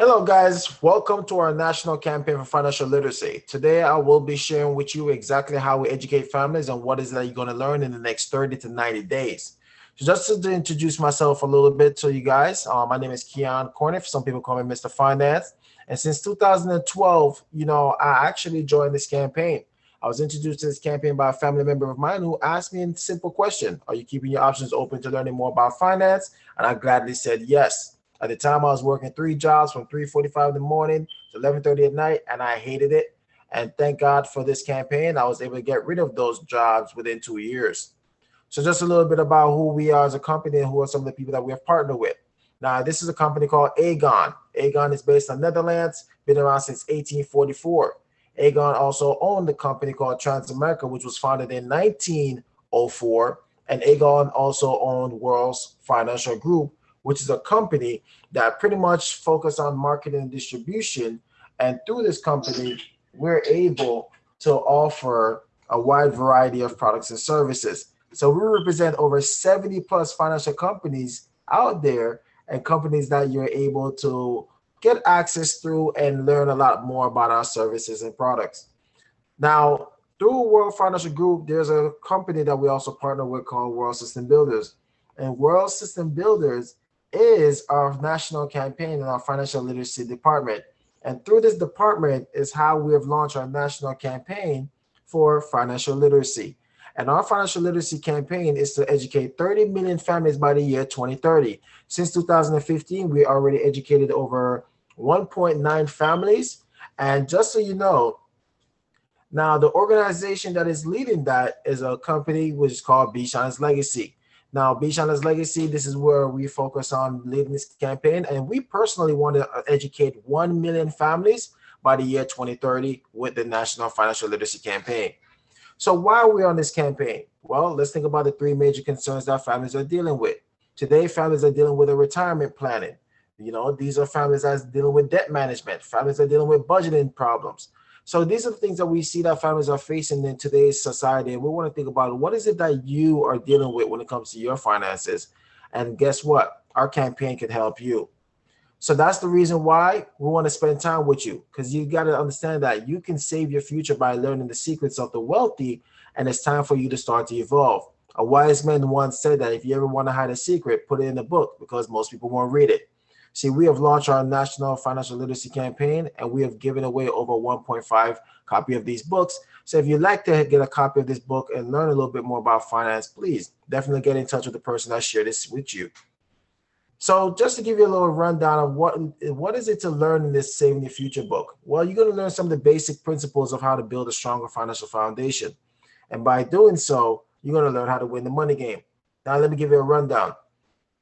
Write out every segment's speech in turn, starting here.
Hello, guys. Welcome to our national campaign for financial literacy. Today, I will be sharing with you exactly how we educate families and what is that you're going to learn in the next 30 to 90 days. So just to introduce myself a little bit to you guys, my name is Keyon Corniffe. Some people call me Mr. Finance. And since 2012, I actually joined this campaign. I was introduced to this campaign by a family member of mine who asked me a simple question: are you keeping your options open to learning more about finance? And I gladly said yes. At the time, I was working three jobs from 3:45 in the morning to 11:30 at night, and I hated it. And thank God for this campaign, I was able to get rid of those jobs within 2 years. So just a little bit about who we are as a company and who are some of the people that we have partnered with. Now, this is a company called Aegon. Aegon is based in Netherlands, been around since 1844. Aegon also owned a company called Transamerica, which was founded in 1904. And Aegon also owned World's Financial Group, which is a company that pretty much focus on marketing and distribution. And through this company, we're able to offer a wide variety of products and services. So we represent over 70 plus financial companies out there, and companies that you're able to get access through and learn a lot more about our services and products. Now, through World Financial Group, there's a company that we also partner with called World System Builders. And World System Builders is our national campaign in our financial literacy department. And through this department is how we have launched our national campaign for financial literacy. And our financial literacy campaign is to educate 30 million families by the year 2030. Since 2015, we already educated over 1.9 families. And just so you know, now the organization that is leading that is a company which is called BShynaz Legacy. Now, BShynaz Legacy, this is where we focus on leading this campaign, and we personally want to educate 1 million families by the year 2030 with the National Financial Literacy Campaign. So why are we on this campaign? Well, let's think about the three major concerns that families are dealing with. Today, families are dealing with a retirement planning. These are families that's dealing with debt management. Families are dealing with budgeting problems. So these are the things that we see that families are facing in today's society. And we want to think about what is it that you are dealing with when it comes to your finances. And guess what? Our campaign can help you. So that's the reason why we want to spend time with you, because you got to understand that you can save your future by learning the secrets of the wealthy. And it's time for you to start to evolve. A wise man once said that if you ever want to hide a secret, put it in a book, because most people won't read it. See, we have launched our national financial literacy campaign, and we have given away over 1.5 copy of these books. So if you'd like to get a copy of this book and learn a little bit more about finance, please definitely get in touch with the person that shared this with you. So just to give you a little rundown of what is it to learn in this Saving Your Future book? Well, you're going to learn some of the basic principles of how to build a stronger financial foundation. And by doing so, you're going to learn how to win the money game. Now, let me give you a rundown.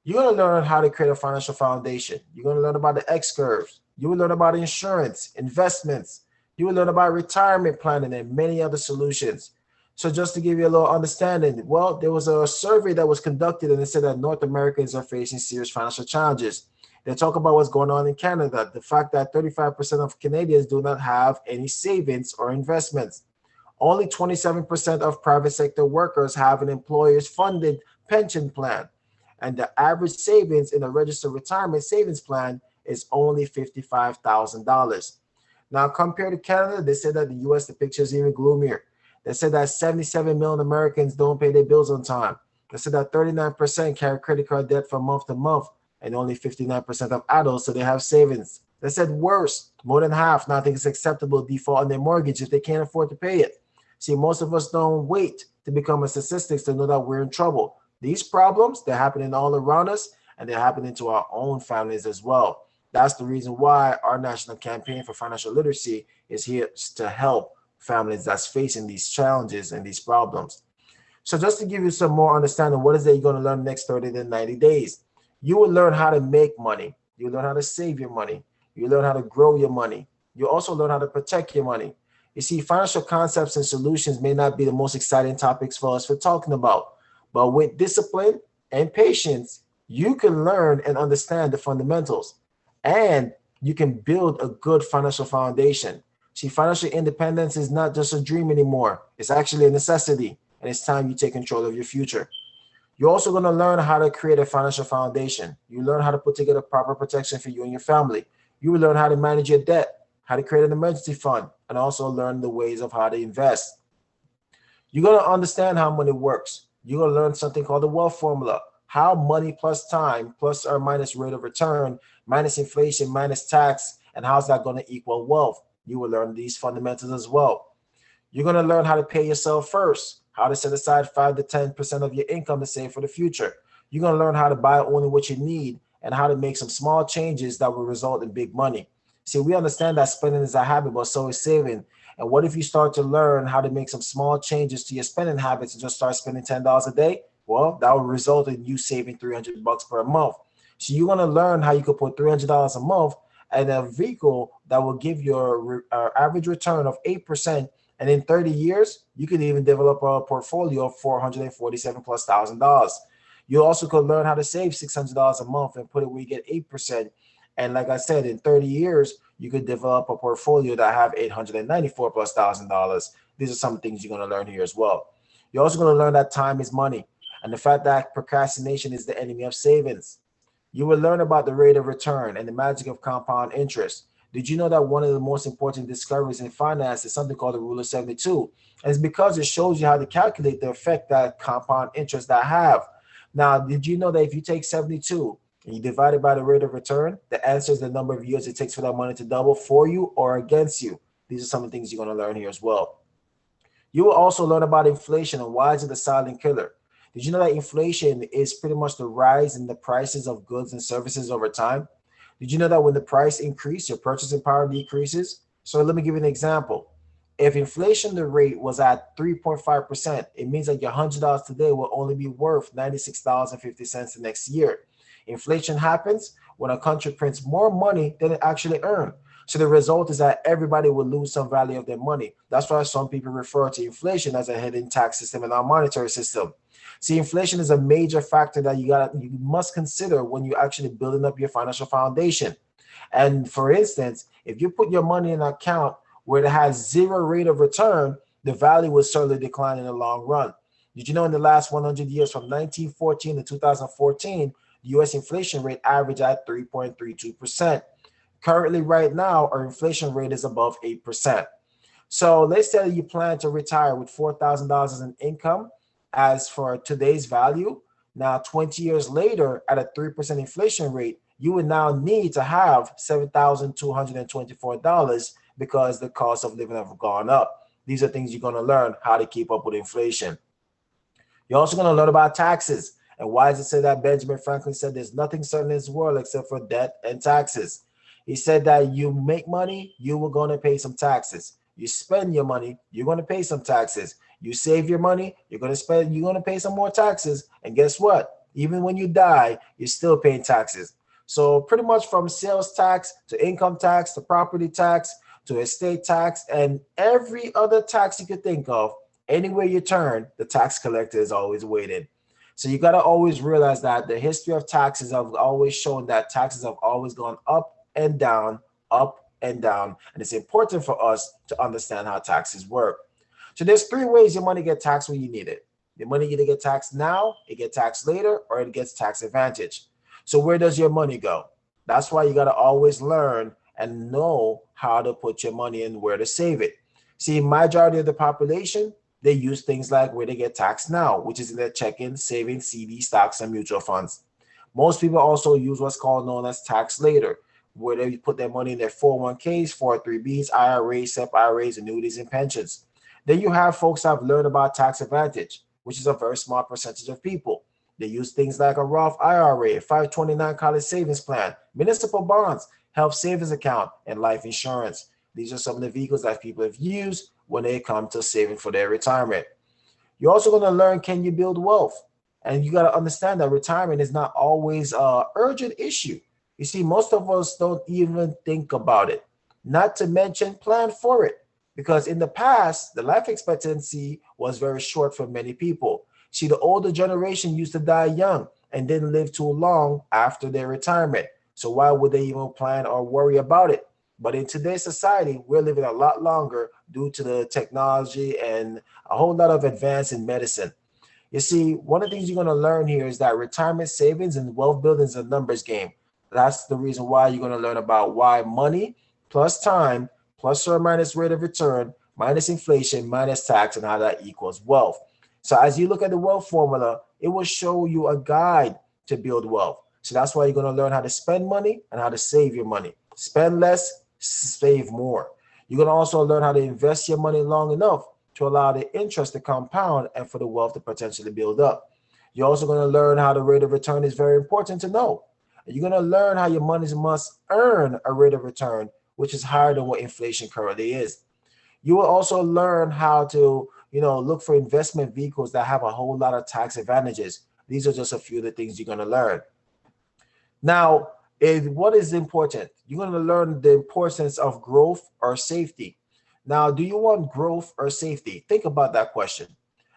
You're going to learn how to create a financial foundation. You're going to learn about the X curves. You will learn about insurance, investments. You will learn about retirement planning and many other solutions. So just to give you a little understanding, well, there was a survey that was conducted, and it said that North Americans are facing serious financial challenges. They talk about what's going on in Canada, the fact that 35% of Canadians do not have any savings or investments. Only 27% of private sector workers have an employer's funded pension plan. And the average savings in a registered retirement savings plan is only $55,000. Now, compared to Canada, they said that the US, the picture is even gloomier. They said that 77 million Americans don't pay their bills on time. They said that 39% carry credit card debt from month to month, and only 59% of adults, so they have savings. They said worse, more than half now think it's acceptable to default on their mortgage if they can't afford to pay it. See, most of us don't wait to become a statistics to know that we're in trouble. These problems, they're happening all around us, and they're happening to our own families as well. That's the reason why our national campaign for financial literacy is here to help families that's facing these challenges and these problems. So just to give you some more understanding, what is it you're going to learn the next 30 to 90 days? You will learn how to make money. You learn how to save your money. You learn how to grow your money. You also learn how to protect your money. You see, financial concepts and solutions may not be the most exciting topics for us for talking about, but with discipline and patience, you can learn and understand the fundamentals, and you can build a good financial foundation. See, financial independence is not just a dream anymore. It's actually a necessity, and it's time you take control of your future. You're also going to learn how to create a financial foundation. You learn how to put together proper protection for you and your family. You will learn how to manage your debt, how to create an emergency fund, and also learn the ways of how to invest. You're going to understand how money works. You're going to learn something called the wealth formula, how money plus time plus or minus rate of return minus inflation minus tax, and how's that going to equal wealth. You will learn these fundamentals as well. You're going to learn how to pay yourself first, how to set aside 5 to 10% of your income to save for the future. You're going to learn how to buy only what you need and how to make some small changes that will result in big money. See, we understand that spending is a habit, but so is saving. And what if you start to learn how to make some small changes to your spending habits and just start spending $10 a day? Well, that will result in you saving $300 per month. So you're going to learn how you could put $300 a month in a vehicle that will give you an average return of 8%. And in 30 years, you could even develop a portfolio of $447,000+. You also could learn how to save $600 a month and put it where you get 8%. And like I said, in 30 years, you could develop a portfolio that have $894,000+. These are some things you're going to learn here as well. You're also going to learn that time is money and the fact that procrastination is the enemy of savings. You will learn about the rate of return and the magic of compound interest. Did you know that one of the most important discoveries in finance is something called the rule of 72? And it's because it shows you how to calculate the effect that compound interest that have. Now, did you know that if you take 72 and you divide it by the rate of return, the answer is the number of years it takes for that money to double for you or against you? These are some of the things you're going to learn here as well. You will also learn about inflation and why is it the silent killer. Did you know that inflation is pretty much the rise in the prices of goods and services over time? Did you know that when the price increases, your purchasing power decreases? So let me give you an example. If inflation the rate was at 3.5%, it means that your $100 today will only be worth $96.50 the next year. Inflation happens when a country prints more money than it actually earned. So the result is that everybody will lose some value of their money. That's why some people refer to inflation as a hidden tax system in our monetary system. See, inflation is a major factor that you must consider when you're actually building up your financial foundation. And for instance, if you put your money in an account where it has zero rate of return, the value will certainly decline in the long run. Did you know in the last 100 years from 1914 to 2014, the US inflation rate averaged at 3.32%. Currently, right now, our inflation rate is above 8%. So let's say you plan to retire with $4,000 in income. As for today's value, now 20 years later at a 3% inflation rate, you would now need to have $7,224 because the cost of living have gone up. These are things you're going to learn how to keep up with inflation. You're also going to learn about taxes. And why does it say that? Benjamin Franklin said there's nothing certain in this world except for debt and taxes. He said that you make money, you are going to pay some taxes. You spend your money, you're going to pay some taxes. You save your money, you're going to pay some more taxes. And guess what? Even when you die, you're still paying taxes. So pretty much from sales tax to income tax to property tax to estate tax and every other tax you could think of, anywhere you turn, the tax collector is always waiting. So you got to always realize that the history of taxes have always shown that taxes have always gone up and down, up and down. And it's important for us to understand how taxes work. So there's three ways your money get taxed when you need it. Your money either get taxed now, it gets taxed later, or it gets tax advantage. So where does your money go? That's why you got to always learn and know how to put your money and where to save it. See, majority of the population, they use things like where they get taxed now, which is in their checking, savings, CD, stocks, and mutual funds. Most people also use what's called known as tax later, where they put their money in their 401ks, 403bs, IRAs, SEP IRAs, annuities, and pensions. Then you have folks that have learned about tax advantage, which is a very small percentage of people. They use things like a Roth IRA, 529 college savings plan, municipal bonds, health savings account, and life insurance. These are some of the vehicles that people have used when they come to saving for their retirement. You're also going to learn, can you build wealth? And you got to understand that retirement is not always an urgent issue. You see, most of us don't even think about it, not to mention plan for it. Because in the past, the life expectancy was very short for many people. See, the older generation used to die young and didn't live too long after their retirement. So why would they even plan or worry about it? But in today's society, we're living a lot longer due to the technology and a whole lot of advance in medicine. You see, one of the things you're going to learn here is that retirement savings and wealth building is a numbers game. That's the reason why you're going to learn about why money plus time plus or minus rate of return minus inflation minus tax and how that equals wealth. So as you look at the wealth formula, it will show you a guide to build wealth. So that's why you're going to learn how to spend money and how to save your money. Spend less, save more. You're going to also learn how to invest your money long enough to allow the interest to compound and for the wealth to potentially build up. You're also going to learn how the rate of return is very important to know. You're going to learn how your money must earn a rate of return, which is higher than what inflation currently is. You will also learn how to, look for investment vehicles that have a whole lot of tax advantages. These are just a few of the things you're going to learn. Now, what is important? You're going to learn the importance of growth or safety. Now, do you want growth or safety? Think about that question.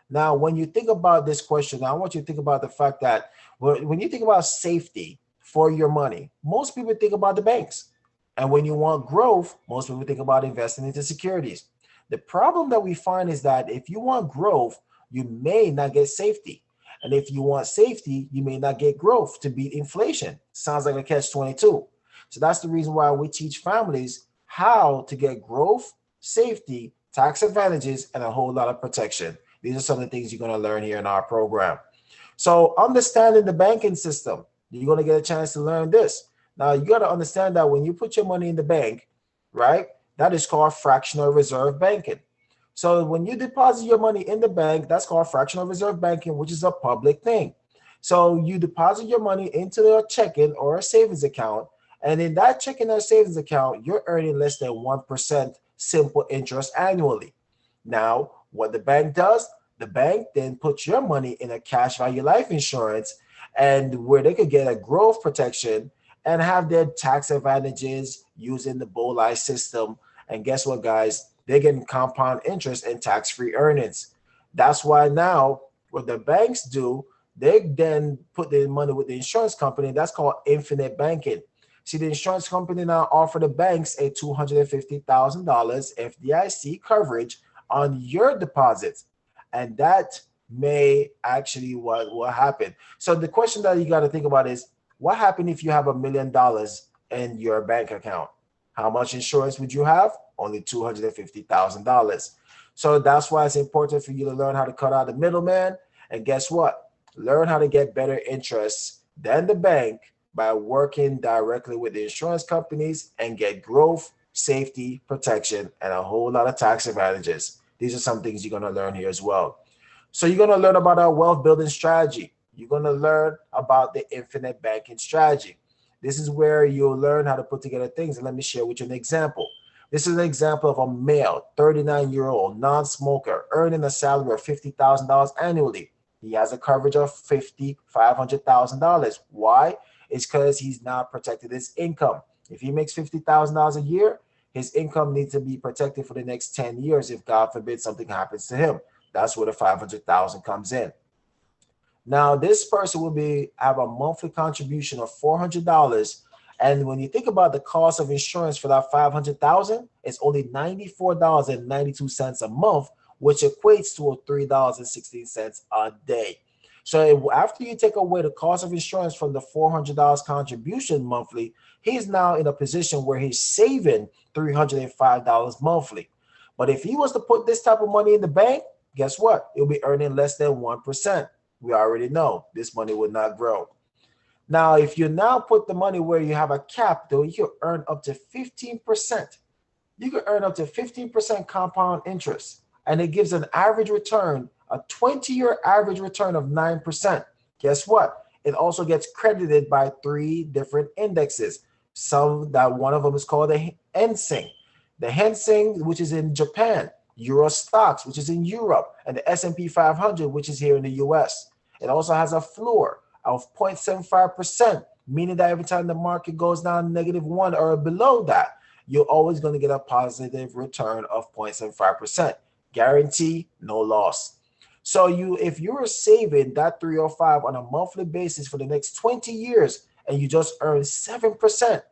Now, when you think about this question, I want you to think about the fact that when you think about safety for your money, most people think about the banks. And when you want growth, most people think about investing into securities. The problem that we find is that if you want growth, you may not get safety. And if you want safety, you may not get growth to beat inflation. Sounds like a catch-22. So that's the reason why we teach families how to get growth, safety, tax advantages, and a whole lot of protection. These are some of the things you're going to learn here in our program. So understanding the banking system, you're going to get a chance to learn this. Now, you got to understand that when you put your money in the bank, right, that is called fractional reserve banking. So when you deposit your money in the bank, that's called fractional reserve banking, which is a public thing. So you deposit your money into a checking or a savings account, and in that checking or savings account, you're earning less than 1% simple interest annually. Now, what the bank does, the bank then puts your money in a cash value life insurance, and where they could get a growth protection and have their tax advantages using the BOLI system. And guess what, guys? They're getting compound interest and tax-free earnings. That's why now what the banks do, they then put their money with the insurance company. That's called infinite banking. See, the insurance company now offer the banks a $250,000 FDIC coverage on your deposits. And that may actually what will happen. So the question that you got to think about is, what happens if you have $1 million in your bank account? How much insurance would you have? Only $250,000. So that's why it's important for you to learn how to cut out the middleman. And guess what? Learn how to get better interest than the bank by working directly with the insurance companies and get growth, safety, protection, and a whole lot of tax advantages. These are some things you're going to learn here as well. So you're going to learn about our wealth building strategy. You're going to learn about the infinite banking strategy. This is where you'll learn how to put together things. And let me share with you an example. This is an example of a male, 39-year-old, non-smoker, earning a salary of $50,000 annually. He has a coverage of $500,000. Why? It's because he's not protected his income. If he makes $50,000 a year, his income needs to be protected for the next 10 years if, God forbid, something happens to him. That's where the $500,000 comes in. Now, this person will have a monthly contribution of $400. And when you think about the cost of insurance for that $500,000, it's only $94.92 a month, which equates to $3.16 a day. So after you take away the cost of insurance from the $400 contribution monthly, he's now in a position where he's saving $305 monthly. But if he was to put this type of money in the bank, guess what? He'll be earning less than 1%. We already know this money would not grow. Now, if you now put the money where you have a cap, though, you can earn up to 15%. You can earn up to 15% compound interest, and it gives an average return, a 20-year average return of 9%. Guess what? It also gets credited by 3 different indexes. One of them is called the Hensing. The Hensing, which is in Japan, Euro Stocks, which is in Europe, and the S&P 500, which is here in the US. It also has a floor of 0.75%, meaning that every time the market goes down -1 or below that, you're always going to get a positive return of 0.75%. Guarantee, no loss. So if you were saving that 305 on a monthly basis for the next 20 years and you just earn 7%,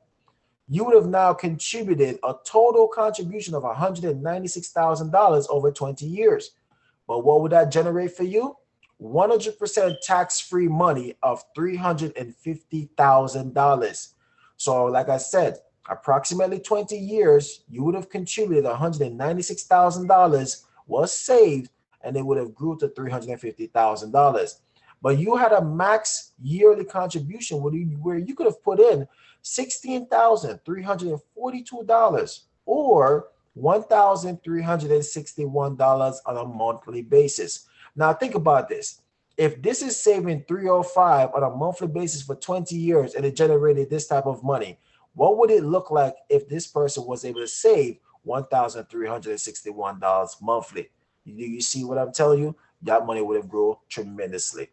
you would have now contributed a total contribution of $196,000 over 20 years. But what would that generate for you? 100% tax-free money of $350,000. So like I said, approximately 20 years, you would have contributed $196,000 was saved, and it would have grew to $350,000. But you had a max yearly contribution where you could have put in $16,342 or $1,361 on a monthly basis. Now think about this. If this is saving 305 on a monthly basis for 20 years and it generated this type of money, what would it look like if this person was able to save $1,361 monthly? You see what I'm telling you? That money would have grown tremendously.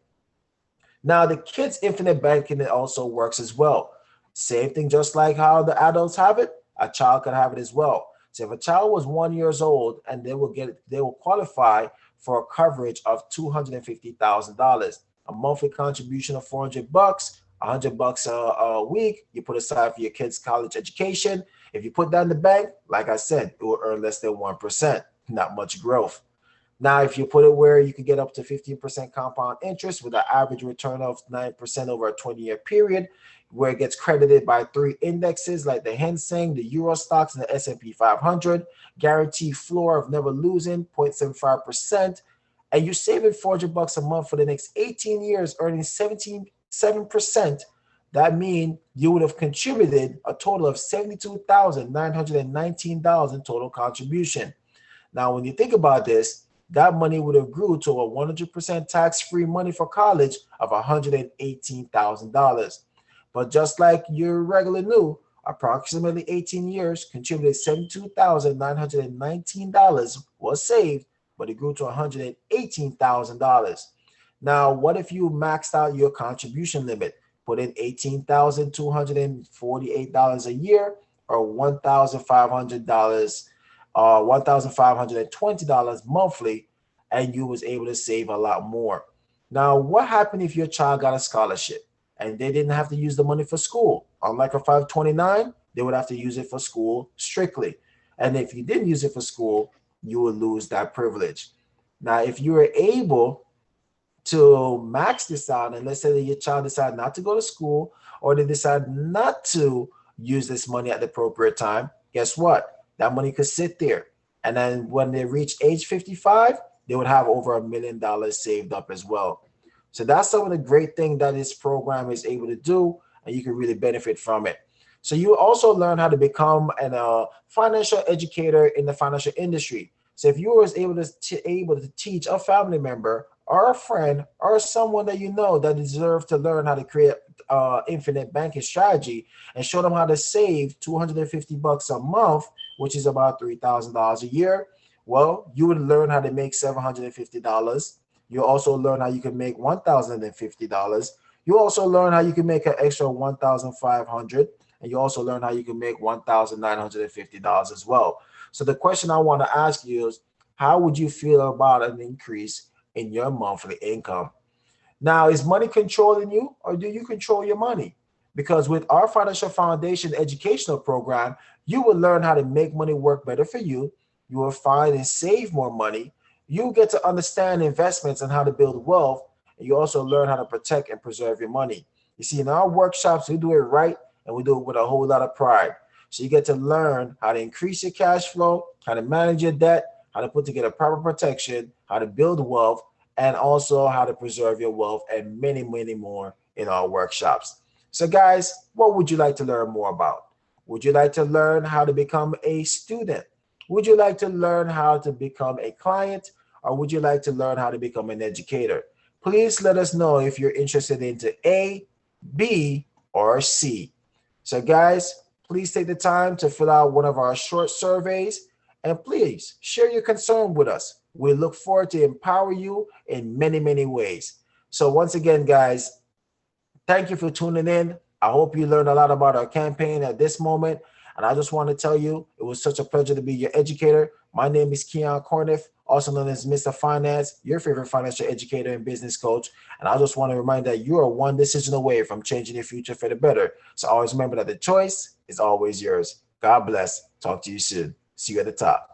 Now, the kids' infinite banking also works as well. Same thing, just like how the adults have it, a child can have it as well. So if a child was 1 year old and they will qualify for a coverage of $250,000, a monthly contribution of $400, $100 a week you put aside for your kids' college education. If you put that in the bank, like I said, it will earn less than 1%, not much growth. Now, if you put it where you could get up to 15% compound interest with an average return of 9% over a 20-year period, where it gets credited by 3 indexes like the Hang Seng, the Euro Stocks, and the S&P 500, guaranteed floor of never losing 0.75%, and you're saving $400 a month for the next 18 years, earning 7%. That means you would have contributed a total of $72,919 in total contribution. Now, when you think about this, that money would have grew to a 100% tax-free money for college of $118,000. But just like your regular new, approximately 18 years contributed $72,919 was saved, but it grew to $118,000. Now, what if you maxed out your contribution limit, put in $18,248 a year or $1,500 $1,520 monthly, and you was able to save a lot more. Now, what happened if your child got a scholarship and they didn't have to use the money for school? Unlike a 529, they would have to use it for school strictly. And if you didn't use it for school, you would lose that privilege. Now, if you were able to max this out, and let's say that your child decided not to go to school or they decide not to use this money at the appropriate time, guess what? That money could sit there. And then when they reach age 55, they would have over $1 million saved up as well. So that's some of the great thing that this program is able to do, and you can really benefit from it. So you also learn how to become a financial educator in the financial industry. So if you was able to teach a family member or a friend or someone that you know that deserves to learn how to create infinite banking strategy and show them how to save $250 a month, which is about $3,000 a year, well, you would learn how to make $750. You also learn how you can make $1,050. You also learn how you can make an extra $1,500, and you also learn how you can make $1,950 as well. So the question I want to ask you is, how would you feel about an increase in your monthly income? Now, is money controlling you, or do you control your money? Because with our Financial Foundation educational program, you will learn how to make money work better for you. You will find and save more money. You get to understand investments and how to build wealth. And you also learn how to protect and preserve your money. You see, in our workshops, we do it right, and we do it with a whole lot of pride. So you get to learn how to increase your cash flow, how to manage your debt, how to put together proper protection, how to build wealth, and also how to preserve your wealth, and many, many more in our workshops. So guys, what would you like to learn more about? Would you like to learn how to become a student? Would you like to learn how to become a client? Or would you like to learn how to become an educator? Please let us know if you're interested into A, B, or C. So guys, please take the time to fill out one of our short surveys, and please share your concern with us. We look forward to empower you in many, many ways. So once again, guys, thank you for tuning in. I hope you learned a lot about our campaign at this moment. And I just want to tell you, it was such a pleasure to be your educator. My name is Keyon Corniffe, also known as Mr. Finance, your favorite financial educator and business coach. And I just want to remind that you are one decision away from changing your future for the better. So always remember that the choice is always yours. God bless. Talk to you soon. See you at the top.